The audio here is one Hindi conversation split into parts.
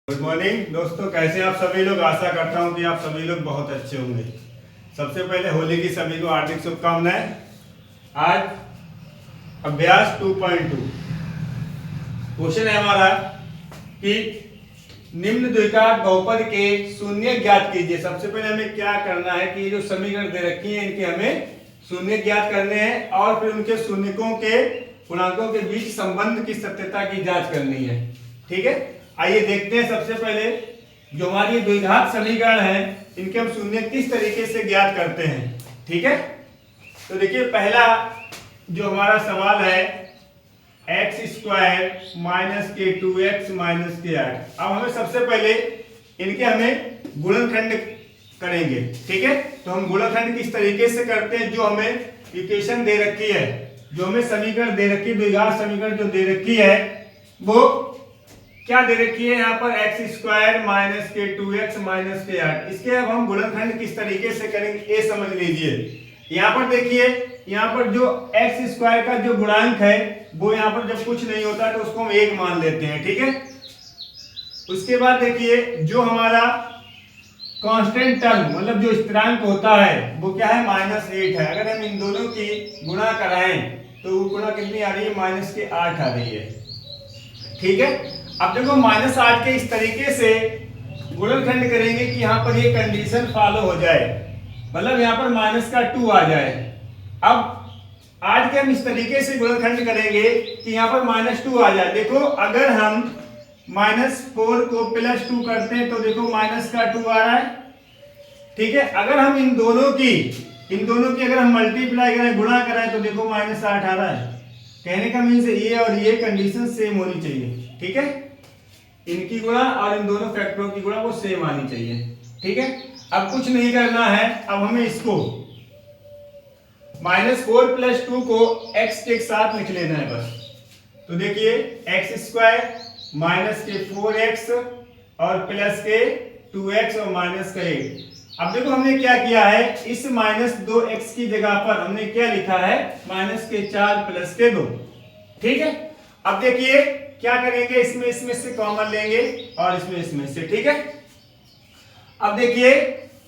गुड मॉर्निंग दोस्तों, कैसे आप सभी लोग। आशा करता हूं कि आप सभी लोग बहुत अच्छे होंगे। सबसे पहले होली की सभी को हार्दिक शुभकामनाएं। आज अभ्यास 2.2 क्वेश्चन है हमारा कि निम्न द्विघात बहुपद के शून्य ज्ञात कीजिए। सबसे पहले हमें क्या करना है कि ये जो समीकरण दे रखी है इनके हमें शून्य ज्ञात करने हैं और फिर उनके शून्यकों के पूर्णांकों के बीच संबंध की सत्यता की जांच करनी है। ठीक है, आइए देखते हैं। सबसे पहले जो हमारी द्विघात समीकरण है इनके हम शून्य किस तरीके से ज्ञात करते हैं। ठीक है, तो देखिए पहला जो हमारा सवाल है x² माइनस के 2x माइनस के 8। अब हमें सबसे पहले इनके हमें गुणनखंड करेंगे। ठीक है, तो हम गुणनखंड किस तरीके से करते हैं, जो हमें इक्वेशन दे रखी है, जो हमें समीकरण दे रखी है, द्विघात समीकरण जो दे रखी है वो क्या दे रखी है यहाँ पर x² माइनस के 2x माइनस के 8। इसके अब हम गुणनखंड किस तरीके से करेंगे ये समझ लीजिए। यहाँ पर देखिए, यहाँ पर जो x² का जो गुणांक है वो यहाँ पर जब कुछ नहीं होता तो उसको हम 1 मान लेते हैं। ठीक है, उसके बाद देखिए जो हमारा कांस्टेंट टर्म मतलब जो स्थिरांक होता है वो क्या है -8 है। अगर हम इन दोनों की गुणा कराएं तो वो गुणा कितनी आ रही है, -8 आ रही है। ठीक है, अब देखो -8 के इस तरीके से गुणनखंड करेंगे कि यहाँ पर ये कंडीशन फॉलो हो जाए, मतलब यहाँ पर -2 आ जाए। अब आज के हम इस तरीके से गुणनखंड करेंगे कि यहाँ पर -2 आ जाए। देखो अगर हम -4 को +2 करते हैं तो देखो -2 आ रहा है। ठीक है, अगर हम इन दोनों की अगर हम मल्टीप्लाई करें, गुणा कराएं तो देखो -8 आ रहा है। कहने का मीन्स ये और ये कंडीशन सेम होनी चाहिए। ठीक है, इनकी गुणा और इन दोनों फैक्टरों की गुणा वो सेम आनी चाहिए। ठीक है, अब कुछ नहीं करना है, अब हमें इसको -4 + 2 को x के साथ लिख लेना है बस। तो देखिए x² माइनस के 4x और प्लस के 2x और माइनस का 8। अब देखो हमने क्या किया है, इस -2x की जगह पर हमने क्या लिखा है, -4 प्लस के 2। ठीक है, अब देखिए क्या करेंगे, इसमें से कॉमन लेंगे और इसमें से। ठीक है, अब देखिए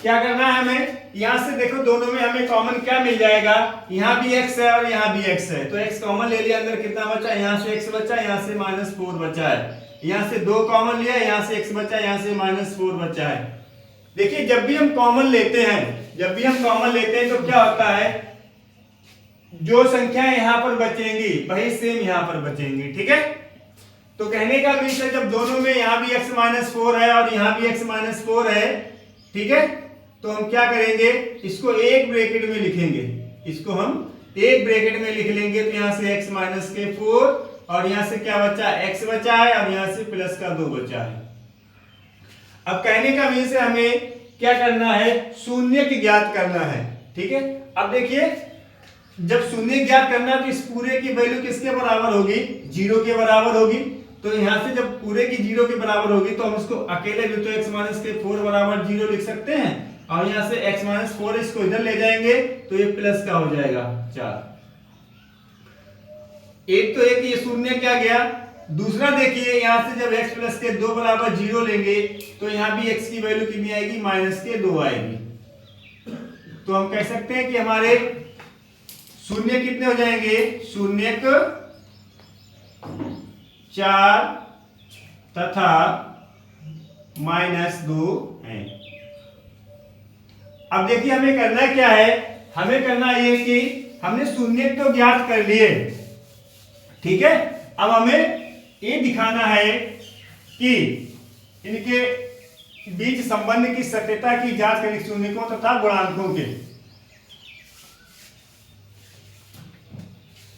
क्या करना है हमें, यहां से देखो दोनों में हमें कॉमन क्या मिल जाएगा, यहाँ भी x है और यहाँ भी x है तो x कॉमन ले लिया, अंदर कितना बचा, यहाँ से x बचा, यहाँ से -4 बचा है, यहाँ से 2 कॉमन लिया, यहाँ से x बचा, यहाँ से -4 बचा है। देखिए जब भी हम कॉमन लेते हैं तो क्या होता है, जो संख्याएं यहाँ पर बचेंगी वही सेम यहाँ पर बचेंगी। ठीक है, तो कहने का मीन्स है जब दोनों में यहाँ भी x -4 है और यहाँ भी x -4 है, ठीक है, तो हम क्या करेंगे, इसको एक ब्रैकेट में लिखेंगे, इसको हम एक ब्रैकेट में लिख लेंगे। तो यहाँ से x -4 और यहाँ से क्या बचा, x बचा है और यहाँ से प्लस का 2 बचा है। अब कहने का मीन्स है हमें क्या करना है, शून्य की ज्ञात करना है। ठीक है, अब देखिए जब शून्य ज्ञात करना है तो इस पूरे की वैल्यू किसके बराबर होगी, 0 के बराबर होगी। तो यहाँ से जब पूरे की 0 के बराबर होगी तो हम इसको अकेले भी तो x -4 बराबर 0 लिख सकते हैं और यहाँ से x -4 इसको इधर ले जाएंगे तो ये प्लस का हो जाएगा 4। एक तो एक ये शून्य क्या गया, दूसरा देखिए यहाँ से जब x प्लस के 2 बराबर 0 लेंगे तो यहाँ भी x की वैल्यू कितनी आएगी, -2 आएगी। तो हम कह सकते हैं कि हमारे शून्य कितने हो जाएंगे, शून्य 4 तथा -2 है। अब देखिए हमें करना क्या है, हमें करना ये कि हमने शून्य तो ज्ञात कर लिए। ठीक है, अब हमें ये दिखाना है कि इनके बीच संबंध की सत्यता की जांच करें, शून्यकों तथा गुणांकों के।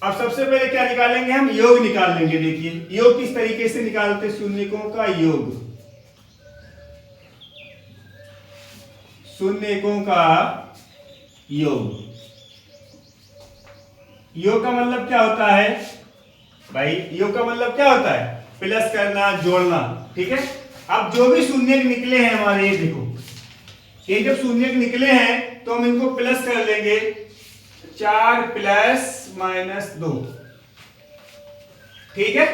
अब सबसे पहले क्या निकालेंगे, हम योग निकाल लेंगे। देखिए योग किस तरीके से निकालते, शून्यकों का योग, शून्यकों का योग। योग का मतलब क्या होता है भाई, योग का मतलब क्या होता है, प्लस करना, जोड़ना। ठीक है, अब जो भी शून्य निकले हैं हमारे, ये देखो ये जब शून्य निकले हैं तो हम इनको प्लस कर लेंगे, 4 + -2। ठीक है,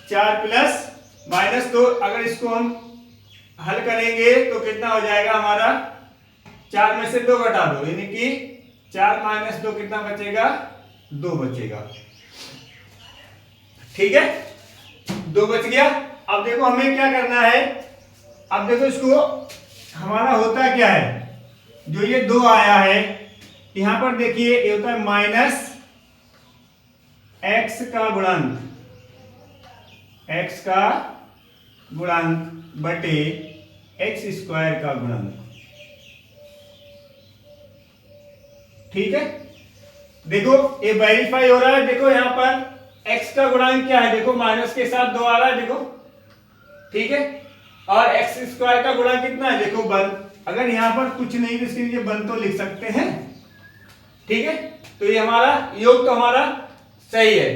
4 + -2, अगर इसको हम हल करेंगे तो कितना हो जाएगा हमारा, 4 में से 2 घटा दो, यानी कि 4 - 2 कितना बचेगा, 2 बचेगा। ठीक है, 2 बच गया। अब देखो हमें क्या करना है, अब देखो इसको हमारा होता क्या है, जो ये 2 आया है यहां पर देखिए, ये होता है -x का गुणांक, x का गुणांक बटे x² का गुणांक। ठीक है, देखो ये वेरीफाई हो रहा है। देखो यहां पर x का गुणांक क्या है, देखो माइनस के साथ 2 आ रहा है, देखो। ठीक है, और x² का गुणांक कितना है, देखो 1। अगर यहां पर कुछ नहीं तो इसके लिए 1 तो लिख सकते हैं। ठीक है, तो ये हमारा योग तो हमारा सही है।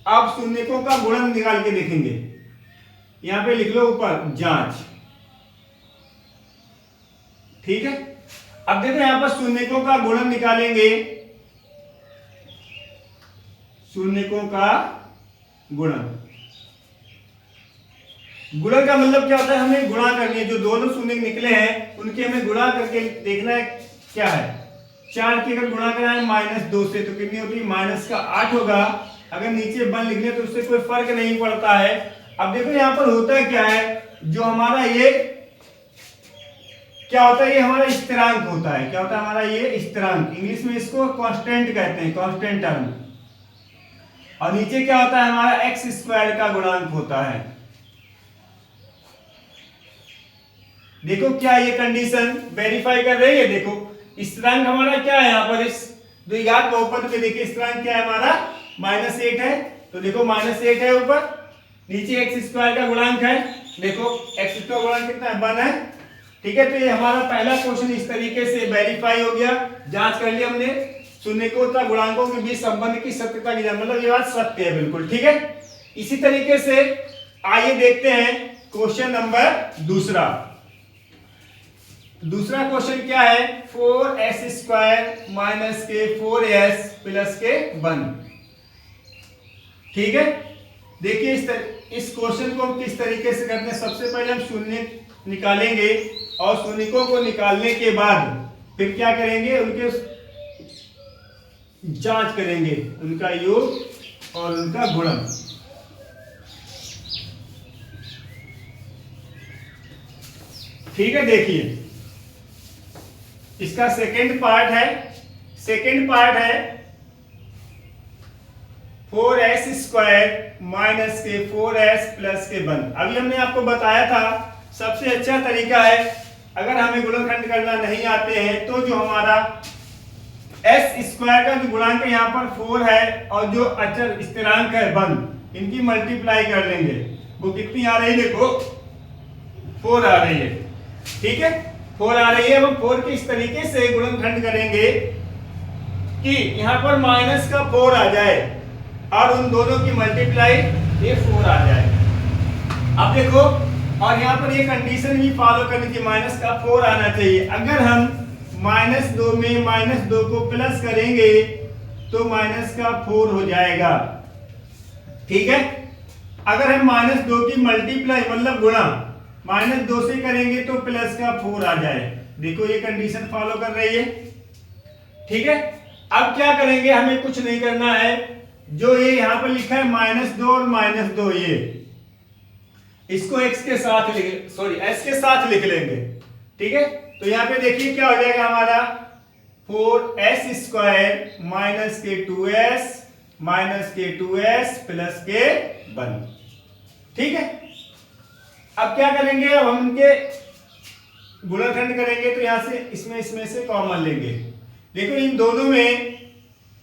अब शून्यकों का गुणन निकाल के देखेंगे, यहां पे लिख लो ऊपर जांच। ठीक है, अब देखो यहां पर शून्यकों का गुणन निकालेंगे, शून्यकों का गुणन। गुणन का मतलब क्या होता है, हमें गुणा करनी है, जो दोनों शून्य निकले हैं उनके हमें गुणा करके देखना है क्या है। 4 की अगर गुणा करा है -2 से तो कितनी होती है, -8 होगा। अगर नीचे 1 लिख ले तो उससे कोई फर्क नहीं पड़ता है। अब देखो यहां पर होता है क्या है, जो हमारा ये क्या होता है, ये हमारा स्थिरांक होता है। क्या होता है हमारा ये स्थिरांक, इंग्लिश में इसको कांस्टेंट कहते हैं, कांस्टेंट टर्म। और नीचे क्या होता है हमारा x² का गुणांक होता है। देखो क्या ये कंडीशन वेरीफाई कर रही है। देखो स्थिरांक हमारा क्या है, यहाँ पर इस द्विघात बहुपद में देखिए स्थिरांक क्या है हमारा, -8 है। तो देखो -8 है ऊपर, नीचे x² का गुणांक है, देखो x² का गुणांक कितना है, 1 है। ठीक है, तो ये हमारा पहला क्वेश्चन इस तरीके से वेरीफाई हो गया, जांच कर लिया हमने शून्यकों तथा गुणांकों के बीच संबंध की सत्यता की जांच, मतलब ये बात सत्य है बिल्कुल। ठीक है, इसी तरीके से आइए देखते हैं क्वेश्चन नंबर दूसरा। दूसरा क्वेश्चन क्या है, 4s² - के 4s + के 1। ठीक है, देखिए इस क्वेश्चन को हम किस तरीके से करते हैं। सबसे पहले हम शून्य निकालेंगे और शून्यकों को निकालने के बाद फिर क्या करेंगे, उनके जांच करेंगे, उनका योग और उनका गुणन। ठीक है, देखिए इसका सेकंड पार्ट है 4s² - के 4s + के 1। अभी हमने आपको बताया था सबसे अच्छा तरीका है, अगर हमें गुणनखंड करना नहीं आते हैं तो जो हमारा s² का जो गुणांक यहाँ पर 4 है और जो अचर स्थिरांक है 1, इनकी मल्टीप्लाई कर लेंगे। वो कितनी आ रही है, देखो 4 आ रही है। ठीक है, 4 आ रही है। हम 4 के इस तरीके से गुणनखंड करेंगे कि यहाँ पर -4 आ जाए और उन दोनों की मल्टीप्लाई ये 4 आ जाए। अब देखो, और यहाँ पर ये कंडीशन भी फॉलो करनी थी, -4 आना चाहिए। अगर हम -2 में -2 को प्लस करेंगे तो -4 हो जाएगा। ठीक है, अगर हम -2 की मल्टीप्लाई मतलब गुणा -2 से करेंगे तो +4 आ जाए। देखो ये कंडीशन फॉलो कर रही है। ठीक है, अब क्या करेंगे, हमें कुछ नहीं करना है, जो ये यहां पर लिखा है -2 और -2, ये इसको x के साथ s के साथ लिख लेंगे। ठीक है, तो यहां पे देखिए क्या हो जाएगा हमारा, 4s² - के 2s के 2s + के 1। ठीक है, अब क्या करेंगे, अब हम इनके गुणनखंड करेंगे तो यहां से इसमें से कॉमन लेंगे। देखो इन दोनों में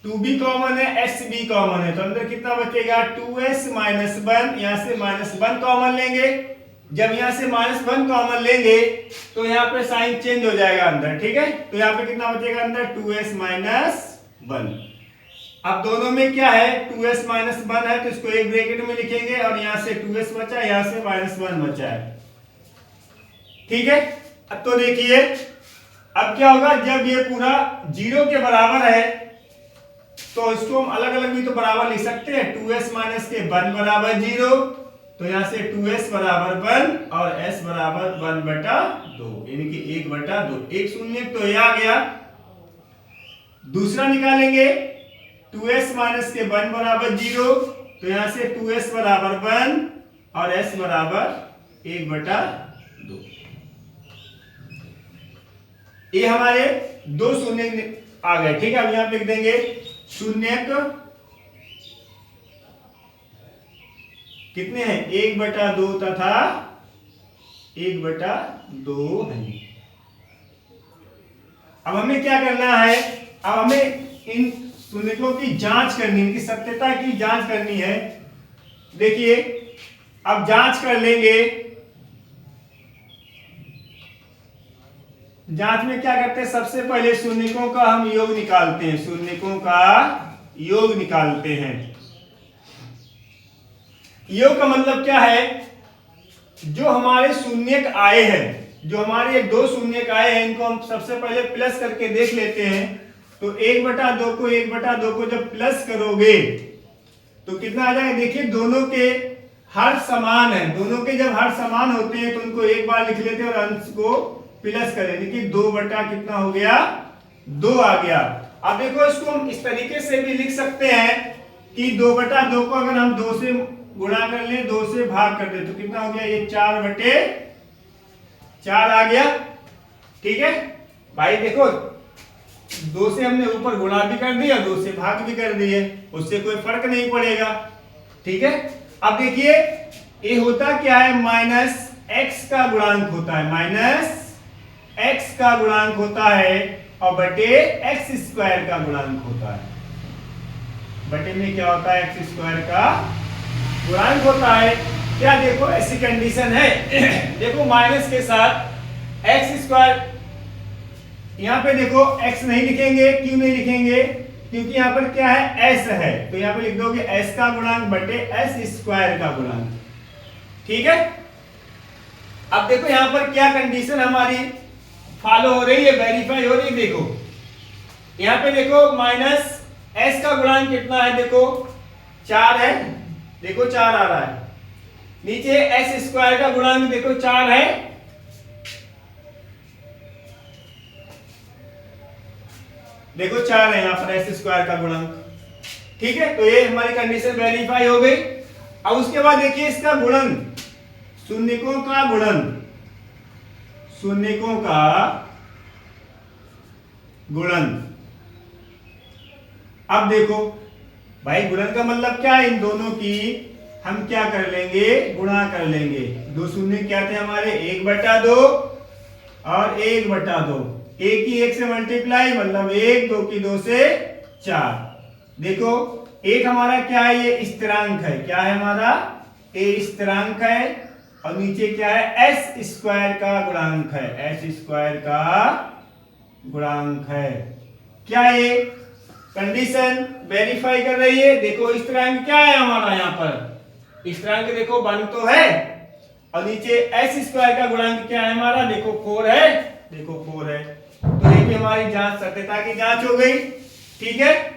2b कॉमन है, sb कॉमन है, तो अंदर कितना बचेगा, 2s - 1। यहां से -1 कॉमन लेंगे। जब यहां से -1 कॉमन लेंगे तो यहां पे साइन चेंज हो जाएगा अंदर। ठीक है, तो यहां पे कितना बचेगा अंदर, 2s - 1। अब दोनों में क्या है, 2s - 1 है तो इसको एक ब्रैकेट में लिखेंगे और यहां से 2s बचा, यहां से -1 बचा है। ठीक है, अब तो देखिए अब क्या होगा, जब ये पूरा 0 के बराबर है तो इसको हम अलग अलग भी तो बराबर लिख सकते हैं। 2s - के 1 = 0 तो यहाँ से 2s बराबर 1 और s बराबर 1/2, यानी कि 1/2। एक शून्य तो ये आ गया। दूसरा निकालेंगे 2s माइनस के 1 बराबर 0, तो यहाँ से 2s बराबर 1 और s बराबर 1/2। ये हमारे दो शून्य आ गए। ठीक है, अब यहाँ लिख देंगे शून्यक कितने हैं, 1/2 तथा 1/2 है। अब हमें क्या करना है, अब हमें इन शून्यकों की जांच करनी है, इनकी सत्यता की जांच करनी है। देखिए अब जांच कर लेंगे। जांच में क्या करते हैं, सबसे पहले शून्यकों का हम योग निकालते हैं, शून्यकों का योग निकालते हैं। योग का मतलब क्या है, जो हमारे शून्यक आए हैं, जो हमारे दो शून्यक आए हैं, इनको हम सबसे पहले प्लस करके देख लेते हैं। तो 1/2 को 1/2 को जब प्लस करोगे तो कितना आ जाएगा, देखिए दोनों के हर समान है, दोनों के जब हर समान होते हैं तो उनको एक बार लिख लेते हैं और अंश को प्लस करें, देखिए 2 बटा कितना हो गया, 2 आ गया। अब देखो इसको हम इस तरीके से भी लिख सकते हैं कि 2/2 को अगर हम 2 से गुणा कर ले, 2 से भाग कर दे, तो कितना हो गया, ये 4/4 आ गया। ठीक है भाई, देखो 2 से हमने ऊपर गुणा भी कर दिया, 2 से भाग भी कर दिए, उससे कोई फर्क नहीं पड़ेगा। ठीक है, अब देखिए ये होता क्या है, माइनस एक्स का गुणांक होता है, माइनस एक्स का गुणांक होता है और बटे एक्स स्क्वायर का गुणांक होता है। बटे में क्या होता है, एक्स स्क्वायर का गुणांक होता है। क्या देखो ऐसी कंडीशन है देखो माइनस के साथ एक्स स्क्वायर, यहां पे देखो x नहीं लिखेंगे, क्यों नहीं लिखेंगे, क्योंकि यहां पर क्या है, s है, तो यहां पे लिख दोगे s का गुणांक बटे s स्क्वायर का गुणांक। ठीक है, अब देखो यहां पर क्या कंडीशन हमारी फॉलो हो रही है, वेरीफाई हो रही है। देखो यहां पे देखो माइनस s का गुणांक कितना है, देखो 4 है, देखो 4 आ रहा है। नीचे s स्क्वायर का गुणांक देखो 4 है, देखो 4 है यहां पर s स्क्वायर का गुणनक। ठीक है, तो ये हमारी कंडीशन वेरीफाई हो गई। अब उसके बाद देखिए इसका गुणन, शून्यकों का गुणन, शून्यकों का गुणन। अब देखो भाई गुणन का मतलब क्या है, इन दोनों की हम क्या कर लेंगे, गुणा कर लेंगे। दो शून्य क्या थे हमारे, 1/2 और 1/2, एक ही एक से मल्टीप्लाई मतलब 1, 2 की 2 से 4। देखो एक हमारा क्या है, ये स्थिरांक है, क्या है हमारा, ए स्थिरांक है, और नीचे क्या है, एस स्क्वायर का गुणांक है, एस स्क्वायर का गुणांक है। क्या ये कंडीशन वेरीफाई कर रही है। देखो स्थिरांक क्या है हमारा, यहाँ पर स्थिरांक देखो 1 तो है, और नीचे एस स्क्वायर का गुणांक क्या है हमारा, देखो 4 है, देखो 4 है। तो ये भी हमारी जांच, सत्यता की जांच हो गई। ठीक है,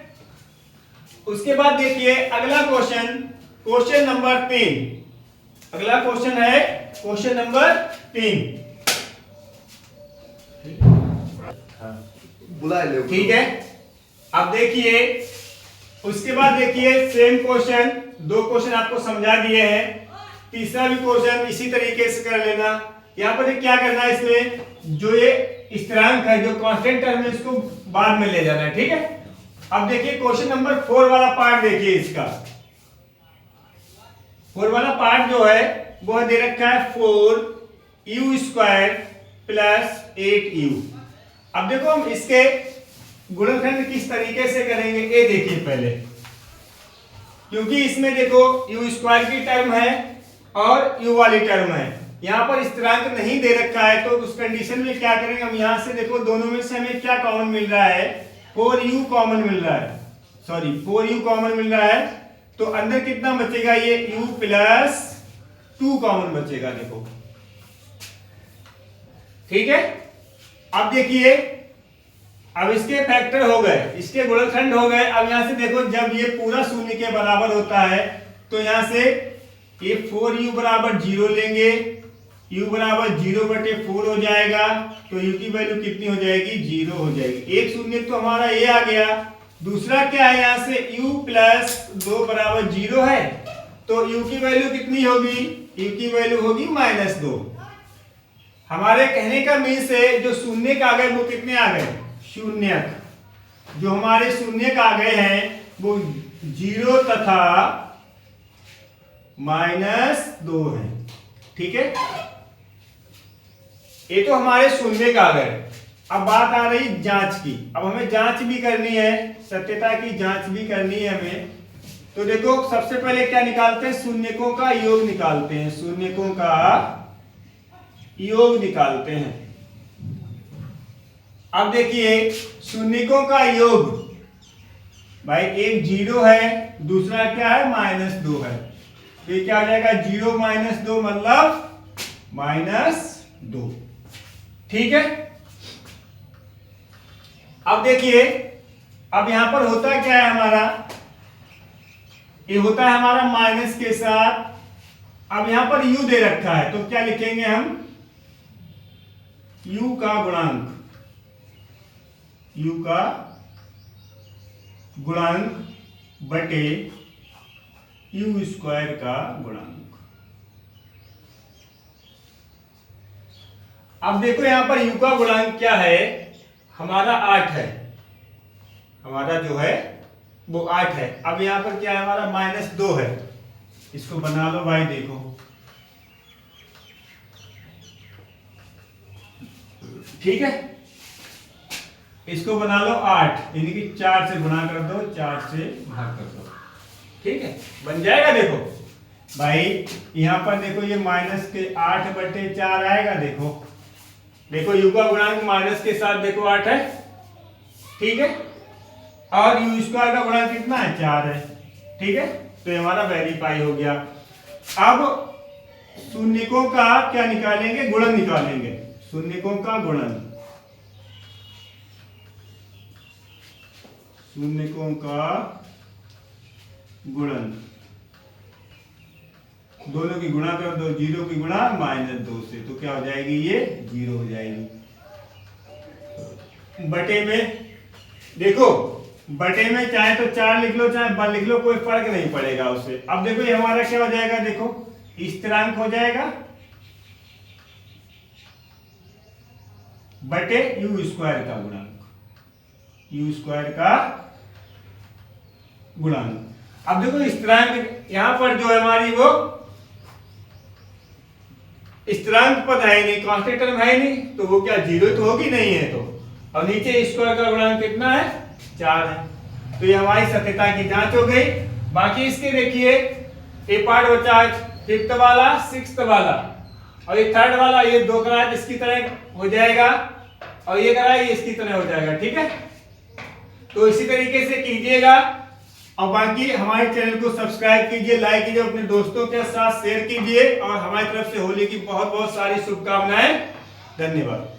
उसके बाद देखिए अगला क्वेश्चन, क्वेश्चन नंबर 3। अगला क्वेश्चन है क्वेश्चन नंबर 3। बुला ले। ठीक है, अब देखिए उसके बाद देखिए सेम क्वेश्चन, 2 क्वेश्चन आपको समझा दिए हैं, तीसरा भी क्वेश्चन इसी तरीके से कर लेना। यहाँ पर क्या करना है, इसमें जो ये स्थिरांक है, जो कांस्टेंट टर्म है, इसको बाद में ले जाना है। ठीक है, अब देखिए क्वेश्चन नंबर 4 वाला पार्ट देखिए, इसका 4 वाला पार्ट जो है वो दे रखा है 4u² प्लस 8u। अब देखो हम इसके गुणनखंड किस तरीके से करेंगे, ये देखिए पहले, क्योंकि इसमें देखो u² की टर्म है और u वाली टर्म है, यहाँ पर स्थिरांक नहीं दे रखा है, तो उस कंडीशन में क्या करेंगे हम, यहाँ से देखो दोनों में से हमें क्या कॉमन मिल रहा है, 4u कॉमन मिल रहा है, सॉरी 4u कॉमन मिल रहा है, तो अंदर कितना बचेगा, ये u प्लस 2 कॉमन बचेगा। देखो ठीक है, अब देखिए अब इसके फैक्टर हो गए, इसके गुणनखंड हो गए। अब यहां से देखो जब ये पूरा शून्य के बराबर होता है तो यहां से ये 4u बराबर 0 लेंगे, u बराबर 0/4 हो जाएगा, तो u की वैल्यू कितनी हो जाएगी? 0 हो जाएगी। एक शून्य तो हमारा ये आ गया। दूसरा क्या है, यहाँ से u प्लस 2 बराबर 0 है, तो u की वैल्यू कितनी होगी? u की वैल्यू होगी -2। हमारे कहने का मीन्स है जो शून्य आ गए वो कितने आ गए? शून्यक। जो हमारे शून्यक आ गए हैं वो 0 तथा -2 है। ठीक है, ये तो हमारे शून्यक आ गए। अब बात आ रही जांच की। अब हमें जांच भी करनी है, सत्यता की जांच भी करनी है हमें। तो देखो सबसे पहले क्या निकालते हैं? शून्यकों का योग निकालते हैं। शून्यकों का योग निकालते हैं। अब देखिए शून्यकों का योग, भाई एक 0 है, दूसरा क्या है? -2 है। तो ये क्या हो जाएगा? 0 - 2 मतलब -2। ठीक है, अब देखिए अब यहां पर होता क्या है हमारा? ये होता है हमारा माइनस के साथ। अब यहां पर u दे रखा है, तो क्या लिखेंगे हम? u का गुणांक, u का गुणांक बटे u² का गुणांक। अब देखो यहां पर u का गुणांक क्या है? हमारा 8 है। हमारा जो है वो 8 है। अब यहां पर क्या है? हमारा -2 है। इसको बना लो भाई, देखो ठीक है, इसको बना लो 8, यानी कि 4 से गुणा कर दो, 4 से भाग कर दो। ठीक है, बन जाएगा। देखो भाई यहां पर देखो ये -8/4 आएगा। देखो देखो u का गुणांक माइनस के साथ देखो 8 है। ठीक है, और u² का गुणांक कितना है? 4 है। ठीक है, तो ये हमारा वेरीफाई हो गया। अब शून्यकों का क्या निकालेंगे? गुणन निकालेंगे। शून्यकों का गुणन, शून्यकों का गुणन, दोनों की गुणा कर दो, 0 की गुणा -2 से, तो क्या हो जाएगी? ये 0 हो जाएगी। बटे में देखो, बटे में चाहे तो 4 लिख लो चाहे 1 लिख लो, कोई फर्क नहीं पड़ेगा उससे। अब देखो ये हमारा क्या हो जाएगा? देखो स्थिरांक हो जाएगा बटे u² का गुणांक, u² का गुणांक। अब देखो स्थिरांक यहां पर जो है हमारी वो स्थिरांक पद है नहीं, कांस्टेंट टर्म है नहीं, तो वो क्या 0 तो होगी नहीं है। तो और नीचे स्क्वायर का गुणांक कितना है? 4 है। तो ये हमारी सत्यता की जांच हो गई। बाकी इसके देखिए ये पार्ट बचा है 5th वाला, 6th वाला, और ये 3rd वाला, ये 2 करा इसकी तरह हो जाएगा, और ये करा ये इसकी तरह हो जाएगा। ठीक है, तो इसी तरीके से कीजिएगा। और बाकी हमारे चैनल को सब्सक्राइब कीजिए, लाइक कीजिए, अपने दोस्तों के साथ शेयर कीजिए, और हमारी तरफ से होली की बहुत बहुत सारी शुभकामनाएं। धन्यवाद।